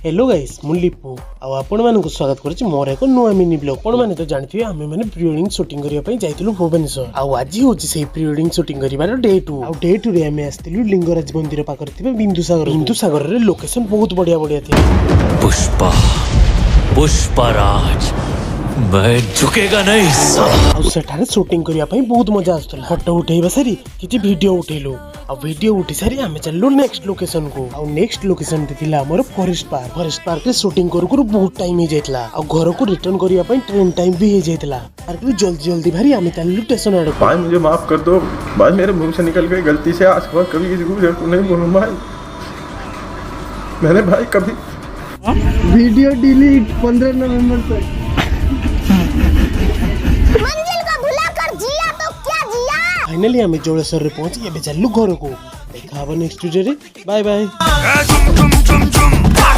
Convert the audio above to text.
Hello guys मु लिपू आपण मानक स्वागत करुच्ची मोर एक नुआ मिनी ब्लॉग। आपण माने तो जानथिबे आमे माने प्री वेडिंग शूटिंग करिया पई जाइतिलु भुवनेश्वर। आ आज होची सेही प्री वेडिंग शूटिंग करिवार डे 2। आ डे 2 रे आमे आस्तिलु लिंगराज मंदिर पाकर थिबे बिंदुसागर रे लोकेशन बहुत बढ़िया बढ़िया थिबे। पुष्पा पुष्पराज मैं झुकेगा नहीं साला। आ सेठारे शूटिंग करिया पई बहुत मजा आस्तला। फोटो उठेइबा सारी किछि वीडियो उठेलु। आ वीडियो उठी सारी आमे चललु नेक्स्ट लोकेशन को। आ नेक्स्ट लोकेशन ते थिला हमर फॉरेस्ट पार्क रे शूटिंग करू करू बहुत टाइम हे जाइतला। आ घर को रिटर्न करिया पई ट्रेन टाइम भी हे जाइतला। पार्क रे जल्दी भारी आमे चललु स्टेशन आड़। भाई मुझे माफ कर दो भाई, मेरे मुंह से निकल गई गलती से। आज के बाद कभी किसी को नहीं बोलूं भाई। मैंने भाई कभी वीडियो डिलीट 15 नवंबर तक। मंजिल को भुलाकर जिया तो क्या जिया। फाइनली हमें जोड़ेश्वर रे पहुंची। एबे चललु घर को। देखा नेक्स्ट वीडियो रे। Bye bye.